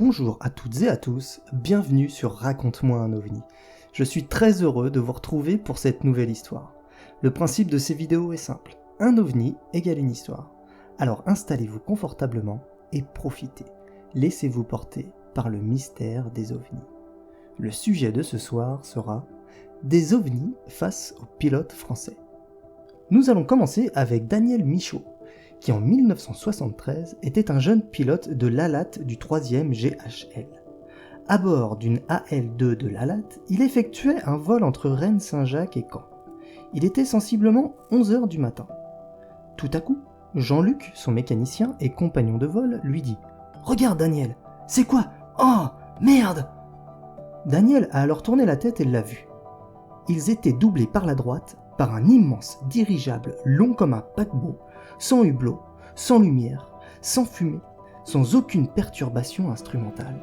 Bonjour à toutes et à tous, bienvenue sur Raconte-moi un ovni. Je suis très heureux de vous retrouver pour cette nouvelle histoire. Le principe de ces vidéos est simple, un ovni égale une histoire. Alors installez-vous confortablement et profitez. Laissez-vous porter par le mystère des ovnis. Le sujet de ce soir sera des ovnis face aux pilotes français. Nous allons commencer avec Daniel Michaud, qui en 1973 était un jeune pilote de l'ALAT du 3e GHL. À bord d'une AL2 de l'ALAT, il effectuait un vol entre Rennes-Saint-Jacques et Caen. Il était sensiblement 11h du matin. Tout à coup, Jean-Luc, son mécanicien et compagnon de vol, lui dit « Regarde Daniel, c'est quoi ? Oh, merde !» Daniel a alors tourné la tête et l'a vu. Ils étaient doublés par la droite par un immense dirigeable long comme un paquebot, sans hublot, sans lumière, sans fumée, sans aucune perturbation instrumentale.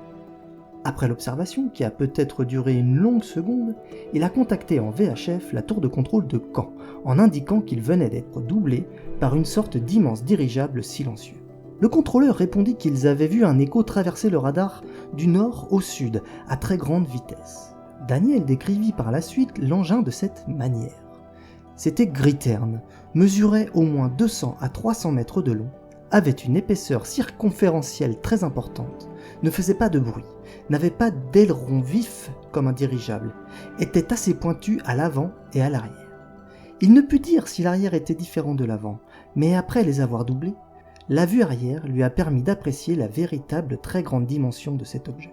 Après l'observation, qui a peut-être duré une longue seconde, il a contacté en VHF la tour de contrôle de Caen, en indiquant qu'il venait d'être doublé par une sorte d'immense dirigeable silencieux. Le contrôleur répondit qu'ils avaient vu un écho traverser le radar du nord au sud, à très grande vitesse. Daniel décrivit par la suite l'engin de cette manière. C'était gris-terne, mesurait au moins 200 à 300 mètres de long, avait une épaisseur circonférentielle très importante, ne faisait pas de bruit, n'avait pas d'aileron vif comme un dirigeable, était assez pointu à l'avant et à l'arrière. Il ne put dire si l'arrière était différent de l'avant, mais après les avoir doublés, la vue arrière lui a permis d'apprécier la véritable très grande dimension de cet objet.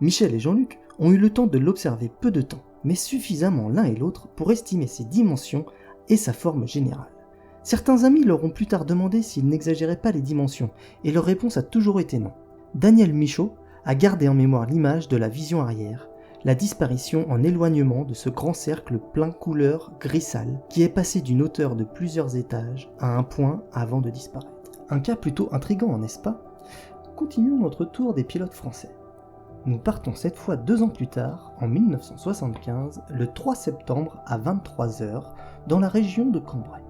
Michel et Jean-Luc ont eu le temps de l'observer peu de temps, mais suffisamment l'un et l'autre pour estimer ses dimensions et sa forme générale. Certains amis leur ont plus tard demandé s'ils n'exagéraient pas les dimensions, et leur réponse a toujours été non. Daniel Michaud a gardé en mémoire l'image de la vision arrière, la disparition en éloignement de ce grand cercle plein couleur gris sale qui est passé d'une hauteur de plusieurs étages à un point avant de disparaître. Un cas plutôt intriguant, n'est-ce pas ? Continuons notre tour des pilotes français. Nous partons cette fois 2 ans plus tard, en 1975, le 3 septembre à 23h, dans la région de Cambrai.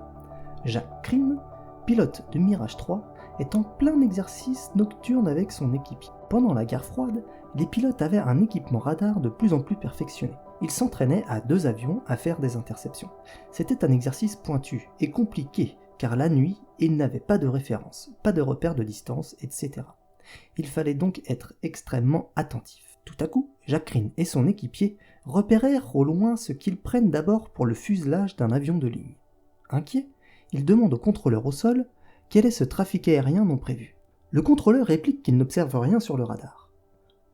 Jacques Crine, pilote de Mirage 3, est en plein exercice nocturne avec son équipier. Pendant la guerre froide, les pilotes avaient un équipement radar de plus en plus perfectionné. Ils s'entraînaient à 2 avions à faire des interceptions. C'était un exercice pointu et compliqué, car la nuit, ils n'avaient pas de référence, pas de repère de distance, etc. Il fallait donc être extrêmement attentif. Tout à coup, Jacques Crine et son équipier repérèrent au loin ce qu'ils prennent d'abord pour le fuselage d'un avion de ligne. Inquiets, ils demandent au contrôleur au sol quel est ce trafic aérien non prévu. Le contrôleur réplique qu'il n'observe rien sur le radar.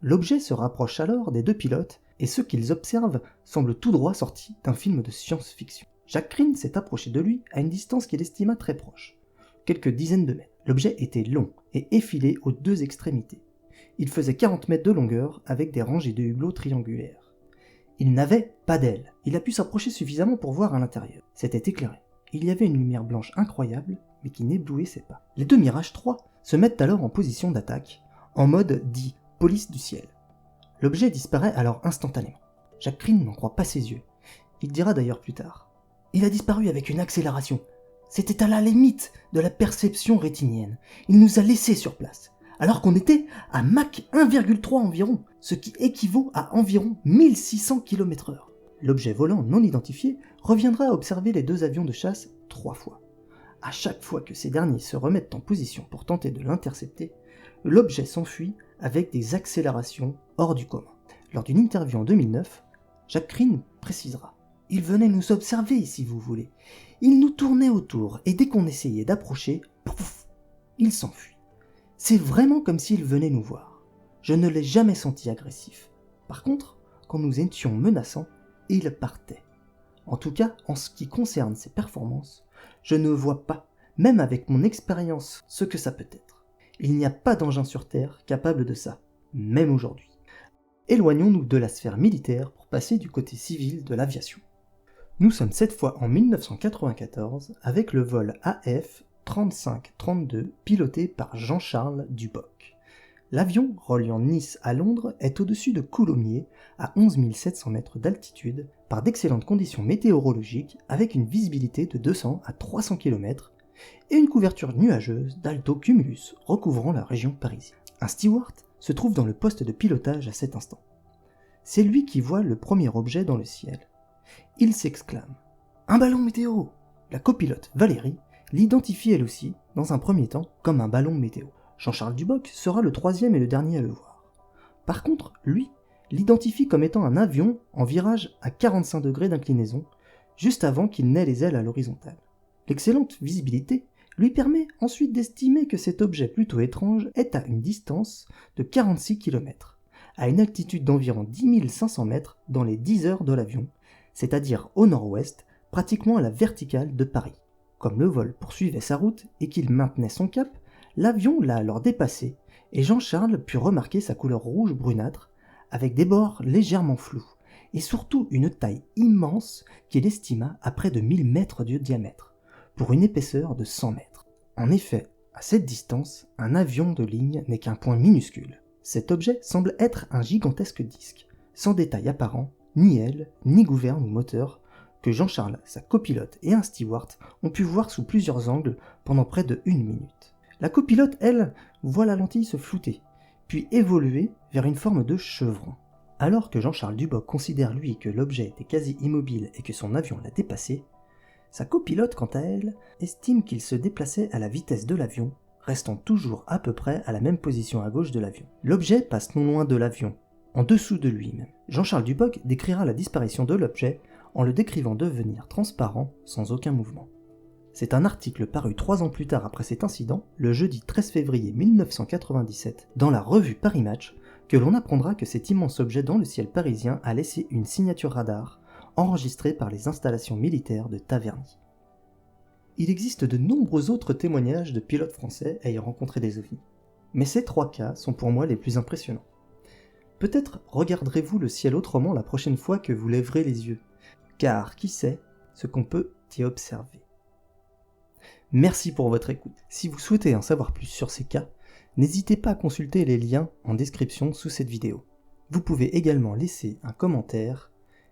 L'objet se rapproche alors des 2 pilotes et ce qu'ils observent semble tout droit sorti d'un film de science-fiction. Jacques Crine s'est approché de lui à une distance qu'il estima très proche, quelques dizaines de mètres. L'objet était long et effilé aux 2 extrémités. Il faisait 40 mètres de longueur avec des rangées de hublots triangulaires. Il n'avait pas d'aile. Il a pu s'approcher suffisamment pour voir à l'intérieur. C'était éclairé. Il y avait une lumière blanche incroyable, mais qui n'éblouissait pas. Les 2 Mirage 3 se mettent alors en position d'attaque, en mode dit police du ciel. L'objet disparaît alors instantanément. Jacques Crine n'en croit pas ses yeux. Il dira d'ailleurs plus tard. Il a disparu avec une accélération. C'était à la limite de la perception rétinienne. Il nous a laissés sur place, alors qu'on était à Mach 1,3 environ, ce qui équivaut à environ 1600 km/h. L'objet volant non identifié reviendra observer les 2 avions de chasse 3 fois. À chaque fois que ces derniers se remettent en position pour tenter de l'intercepter, l'objet s'enfuit avec des accélérations hors du commun. Lors d'une interview en 2009, Jacques Crine précisera. Il venait nous observer, si vous voulez. Il nous tournait autour, et dès qu'on essayait d'approcher, pouf, il s'enfuit. C'est vraiment comme s'il venait nous voir. Je ne l'ai jamais senti agressif. Par contre, quand nous étions menaçants, il partait. En tout cas, en ce qui concerne ses performances, je ne vois pas, même avec mon expérience, ce que ça peut être. Il n'y a pas d'engin sur Terre capable de ça, même aujourd'hui. Éloignons-nous de la sphère militaire pour passer du côté civil de l'aviation. Nous sommes cette fois en 1994 avec le vol AF 3532 piloté par Jean-Charles Duboc. L'avion, reliant Nice à Londres, est au-dessus de Coulommiers, à 11 700 mètres d'altitude, par d'excellentes conditions météorologiques avec une visibilité de 200 à 300 km et une couverture nuageuse d'alto cumulus recouvrant la région parisienne. Un steward se trouve dans le poste de pilotage à cet instant. C'est lui qui voit le premier objet dans le ciel. Il s'exclame « Un ballon météo !» La copilote Valérie l'identifie elle aussi, dans un premier temps, comme un ballon météo. Jean-Charles Duboc sera le troisième et le dernier à le voir. Par contre, lui, l'identifie comme étant un avion en virage à 45 degrés d'inclinaison, juste avant qu'il n'ait les ailes à l'horizontale. L'excellente visibilité lui permet ensuite d'estimer que cet objet plutôt étrange est à une distance de 46 km, à une altitude d'environ 10 500 mètres dans les 10 heures de l'avion, c'est-à-dire au nord-ouest, pratiquement à la verticale de Paris. Comme le vol poursuivait sa route et qu'il maintenait son cap, l'avion l'a alors dépassé et Jean-Charles put remarquer sa couleur rouge brunâtre avec des bords légèrement flous et surtout une taille immense qu'il estima à près de 1000 mètres de diamètre, pour une épaisseur de 100 mètres. En effet, à cette distance, un avion de ligne n'est qu'un point minuscule. Cet objet semble être un gigantesque disque, sans détail apparent, ni aile, ni gouverne ou moteur, que Jean-Charles, sa copilote et un steward ont pu voir sous plusieurs angles pendant près de 1 minute. La copilote, elle, voit la lentille se flouter, puis évoluer vers une forme de chevron. Alors que Jean-Charles Duboc considère lui que l'objet était quasi immobile et que son avion l'a dépassé, sa copilote, quant à elle, estime qu'il se déplaçait à la vitesse de l'avion, restant toujours à peu près à la même position à gauche de l'avion. L'objet passe non loin de l'avion, en dessous de lui-même. Jean-Charles Duboc décrira la disparition de l'objet en le décrivant devenir transparent sans aucun mouvement. C'est un article paru 3 ans plus tard après cet incident, le jeudi 13 février 1997, dans la revue Paris Match, que l'on apprendra que cet immense objet dans le ciel parisien a laissé une signature radar enregistrée par les installations militaires de Taverny. Il existe de nombreux autres témoignages de pilotes français ayant rencontré des ovnis, mais ces 3 cas sont pour moi les plus impressionnants. Peut-être regarderez-vous le ciel autrement la prochaine fois que vous lèverez les yeux, car qui sait ce qu'on peut y observer. Merci pour votre écoute. Si vous souhaitez en savoir plus sur ces cas, n'hésitez pas à consulter les liens en description sous cette vidéo. Vous pouvez également laisser un commentaire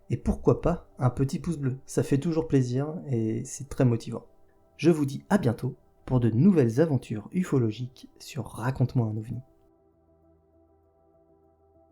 et pourquoi pas un petit pouce bleu, ça fait toujours plaisir et c'est très motivant. Je vous dis à bientôt pour de nouvelles aventures ufologiques sur Raconte-moi un ovni.